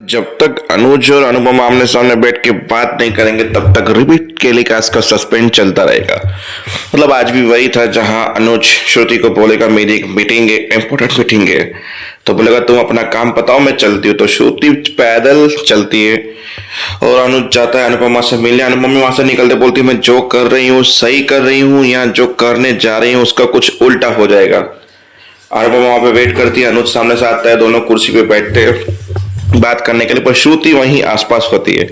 जब तक अनुज और अनुपमा आमने सामने बैठ के बात नहीं करेंगे तब तक रिपीट टेलीकास्ट का सस्पेंस चलता रहेगा। मतलब आज भी वही था जहां अनुज श्रुति को बोलेगा मेरी एक मीटिंग है, इंपॉर्टेंट मीटिंग है, तो बोलेगा तुम अपना काम बताओ मैं चलती हूँ। तो श्रुति पैदल चलती है और अनुज जाता है अनुपमा से मिलने। अनुपमा वहां से निकलते बोलती है मैं जो कर रही हूँ सही कर रही हूँ या जो करने जा रही हूँ उसका कुछ उल्टा हो जाएगा। अनुपमा वहां पे वेट करती है, अनुज सामने से आता है, दोनों कुर्सी पे बैठते हैं बात करने के लिए, पर श्रुति वहीं आसपास होती है।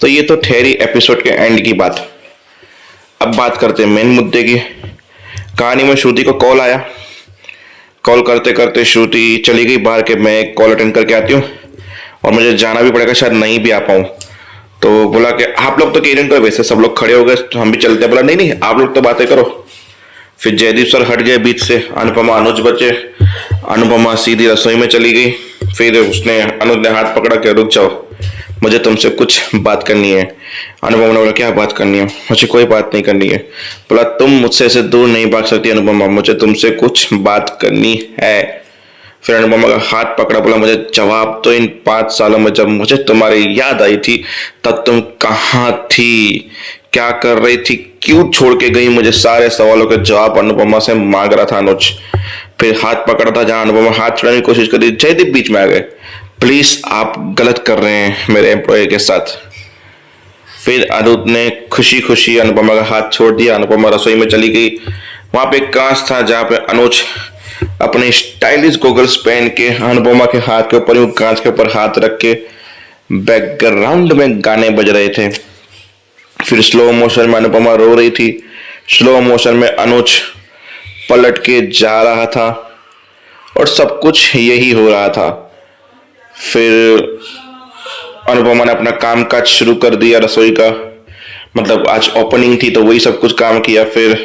तो ये तो ठहरी एपिसोड के एंड की बात। अब बात करते हैं मेन मुद्दे की। कहानी में श्रुति को कॉल आया, कॉल करते करते श्रुति चली गई बाहर के मैं कॉल अटेंड करके आती हूँ और मुझे जाना भी पड़ेगा, शायद नहीं भी आ पाऊँ। तो बोला कि आप लोग तो कह रहे हैं वैसे सब लोग खड़े हो गए तो हम भी चलते हैं। बोला नहीं नहीं आप लोग तो बातें करो। फिर जयदीप सर हट गए बीच से, अनुपमा अनुज बचे। अनुपमा सीधी रसोई में चली गई। फिर उसने अनुज ने हाथ पकड़ा के रुक जाओ मुझे तुमसे कुछ बात करनी है। अनुपमा ने बोला क्या बात करनी है? मुझे कोई बात नहीं करनी है। बोला तुम मुझसे ऐसे दूर नहीं भाग सकती अनुपमा, मुझे तुमसे कुछ बात करनी है। फिर अनुपमा का हाथ पकड़ा, बोला मुझे जवाब तो इन 5 सालों में जब मुझे तुम्हारी याद आई थी तब तुम कहाँ थी, क्या कर रही थी, क्यों छोड़ के गई मुझे? सारे सवालों के जवाब अनुपमा से मांग रहा था अनुज। फिर हाथ पकड़ा था जहां अनुपमा हाथ छुड़ाने की कोशिश कर रही, जयदीप बीच में आ गए, प्लीज आप गलत कर रहे हैं मेरे एम्प्लॉय के साथ। फिर अनुज ने खुशी खुशी अनुपमा का हाथ छोड़ दिया। अनुपमा रसोई में चली गई। वहां पे एक कांच था जहां पे अनुज अपने स्टाइलिश गोगल्स पहन के अनुपमा के हाथ के ऊपर यूं कांच के ऊपर हाथ रख के बैकग्राउंड में गाने बज रहे थे। फिर स्लो मोशन में अनुपमा रो रही थी, स्लो मोशन में अनुज पलट के जा रहा था और सब कुछ यही हो रहा था। फिर अनुपमा ने अपना काम काज शुरू कर दिया रसोई का, मतलब आज ओपनिंग थी तो वही सब कुछ काम किया। फिर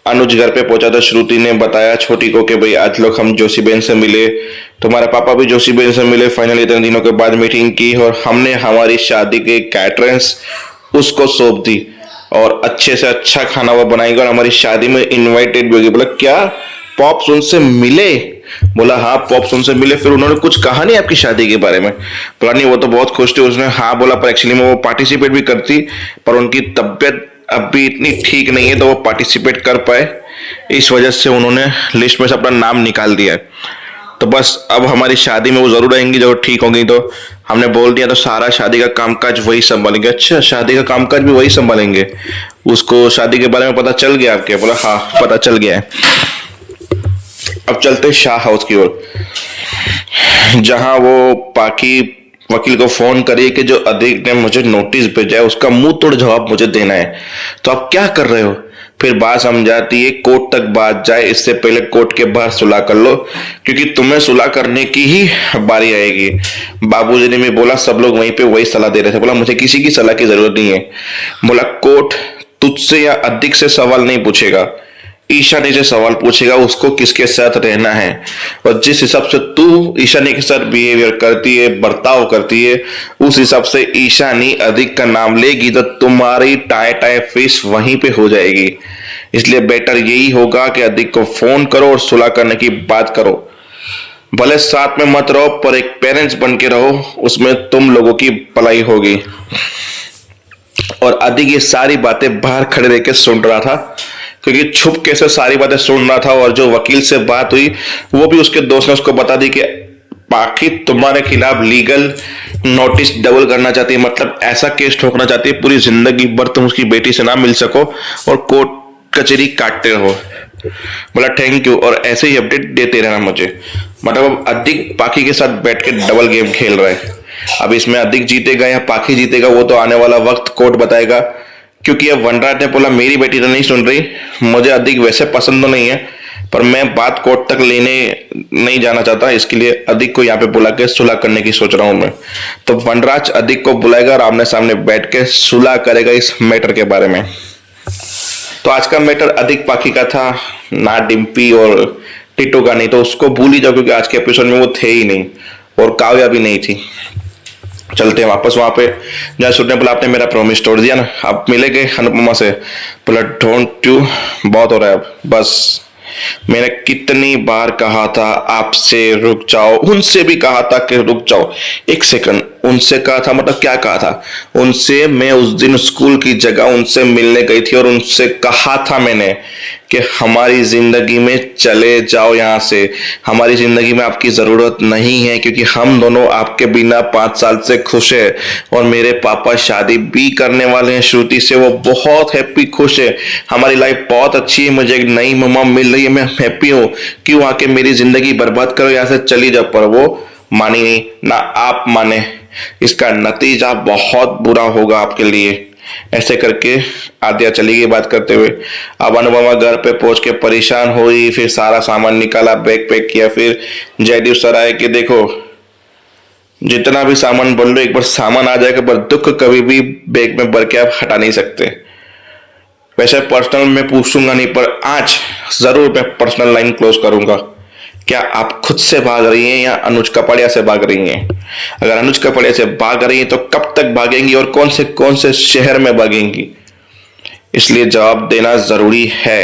अनुज घर पे पहुंचा तो श्रुति ने बताया छोटी को कि भाई आज लोग हम जोशी बहन से मिले, तुम्हारे पापा भी जोशी बहन से मिले, फाइनली इतने दिनों के बाद मीटिंग की और हमने हमारी शादी के कैटरेंस उसको सौंप दी और अच्छे से अच्छा खाना वो बनाएगा और हमारी शादी में इनवाइटेड भी होगी। बोला क्या पॉप्स उनसे मिले? बोला हाँ पॉप्स उनसे मिले। फिर उन्होंने कुछ कहा नहीं आपकी शादी के बारे में? बोला नहीं वो तो बहुत खुश थे। उसने हाँ बोला पर एक्चुअली में वो पार्टिसिपेट भी करती पर उनकी तबीयत अभी इतनी ठीक नहीं है तो वो पार्टिसिपेट कर पाए, इस वजह से उन्होंने लिस्ट में से अपना नाम निकाल दिया है। तो बस अब हमारी शादी में वो जरूर आएंगी जब ठीक होंगी। तो हमने बोल दिया तो सारा शादी का कामकाज वही संभालेंगे। अच्छा शादी का कामकाज भी वही संभालेंगे? उसको शादी के बारे में पता चल गया आपके? बोला हाँ पता चल गया है। अब चलते शाह हाउस की ओर जहां वो पाकी वकील को फोन करिए कि जो अधिक ने मुझे नोटिस भेजा है उसका मुंह तोड़ जवाब मुझे देना है। तो आप क्या कर रहे हो? फिर बात समझाती है कोर्ट तक बात जाए इससे पहले कोर्ट के बाहर सुलह कर लो क्योंकि तुम्हें सुलह करने की ही बारी आएगी। बाबूजी ने भी बोला सब लोग वहीं पे वही सलाह दे रहे थे। बोला मुझे किसी की सलाह की जरूरत नहीं है। बोला कोर्ट तुझसे या अधिक से सवाल नहीं पूछेगा, ईशानी से सवाल पूछेगा उसको किसके साथ रहना है और जिस हिसाब से तू ईशानी के साथ बिहेवियर करती है, बर्ताव करती है, उस हिसाब से ईशानी अधिक का नाम लेगी तो तुम्हारी टाई टाई फिश वहीं पे हो जाएगी। इसलिए बेटर यही होगा कि अधिक को फोन करो और सुलह करने की बात करो। भले साथ में मत रहो पर एक पेरेंट्स बन के रहो, उसमें तुम लोगों की भलाई होगी। और अधिक ये सारी बातें बाहर खड़े रह के सुन रहा था क्योंकि छुप के से सारी बातें सुन रहा था और जो वकील से बात हुई वो भी उसके दोस्त ने उसको बता दी कि पाकि तुम्हारे खिलाफ लीगल नोटिस डबल करना चाहती है, मतलब ऐसा केस ठोकना चाहती है पूरी जिंदगी भर तुम उसकी बेटी से ना मिल सको और कोर्ट कचहरी काटते रहो। बोला थैंक यू और ऐसे ही अपडेट देते रहना मुझे। मतलब अधिक पाखी के साथ बैठ के डबल गेम खेल रहा है। अब इसमें अधिक जीतेगा या पाखी जीतेगा वो तो आने वाला वक्त कोर्ट बताएगा क्योंकि अब वनराज ने बोला मेरी बेटी तो नहीं सुन रही, मुझे अधिक वैसे पसंद तो नहीं है पर मैं बात कोर्ट तक लेने नहीं जाना चाहता, इसके लिए अधिक को यहाँ पे बुला के सुलह करने की सोच रहा हूं मैं। तो वनराज अधिक को बुलाएगा और आमने सामने बैठ के सुलह करेगा इस मैटर के बारे में। तो आज का मैटर अधिक पाखी का था, ना डिम्पी और टिटो का। नहीं तो उसको भूल ही जाओ क्योंकि आज के एपिसोड में वो थे ही नहीं और काव्या भी नहीं थी। चलते हैं वापस वहां पे जहाँ सुनने बोला आपने मेरा प्रॉमिस तोड़ दिया ना, आप मिलेंगे अनुपमा से? बोला डोंट यू, बहुत हो रहा है अब बस। मैंने कितनी बार कहा था आपसे रुक जाओ, उनसे भी कहा था कि रुक जाओ। एक सेकंड, उनसे कहा था मतलब क्या कहा था? उनसे मैं उस दिन स्कूल की जगह उनसे मिलने गई थी और उनसे कहा था मैंने कि हमारी जिंदगी में चले जाओ यहाँ से, हमारी जिंदगी में आपकी जरूरत नहीं है, क्योंकि हम दोनों आपके बिना 5 साल से खुश है और मेरे पापा शादी भी करने वाले हैं श्रुति से, वो बहुत हैप्पी खुश है, हमारी लाइफ बहुत अच्छी है, मुझे एक नई मम्मा मिल रही है, मैं हैप्पी हूँ, क्यों आके मेरी जिंदगी बर्बाद करो, यहाँ से चली जाओ। पर वो मानी नहीं, ना आप माने, इसका नतीजा बहुत बुरा होगा आपके लिए। ऐसे करके आद्या चली गई बात करते हुए। अब अनुपमा घर पे पहुंच के परेशान हुई, फिर सारा सामान निकाला, बैग पैक किया, फिर जयदीप सर आए कि देखो जितना भी सामान बोल लो, एक बार सामान आ जाएगा पर दुख कभी भी बैग में भर के आप हटा नहीं सकते। वैसे पर्सनल मैं पूछूंगा नहीं, पर आज जरूर मैं पर्सनल लाइन क्लोज करूंगा। क्या आप खुद से भाग रही हैं या अनुज कपड़िया से भाग रही हैं? अगर अनुज कपड़िया से भाग रही हैं तो कब तक भागेंगी और कौन से शहर में भागेंगी? इसलिए जवाब देना जरूरी है।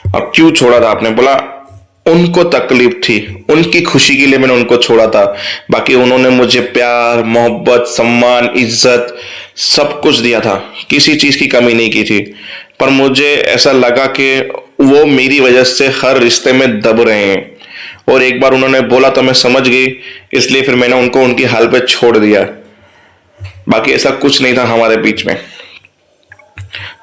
और क्यों छोड़ा था आपने? बोला उनको तकलीफ थी, उनकी खुशी के लिए मैंने उनको छोड़ा था, बाकी उन्होंने मुझे प्यार, मोहब्बत, सम्मान, इज्जत सब कुछ दिया था, किसी चीज की कमी नहीं की थी। पर मुझे ऐसा लगा कि वो मेरी वजह से हर रिश्ते में दब रहे हैं और एक बार उन्होंने बोला तो मैं समझ गई, इसलिए फिर मैंने उनको उनकी हाल पे छोड़ दिया। बाकी ऐसा कुछ नहीं था हमारे बीच में।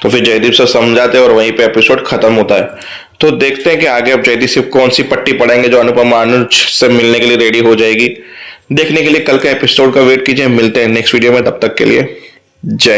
तो फिर जयदीप से समझाते और वहीं पे एपिसोड खत्म होता है। तो देखते हैं कि आगे अब जयदीप सिर्फ कौन सी पट्टी पड़ेंगे जो अनुपमा अनुज से मिलने के लिए रेडी हो जाएगी। देखने के लिए कल का एपिसोड का वेट कीजिए। मिलते हैं नेक्स्ट वीडियो में, तब तक के लिए जय।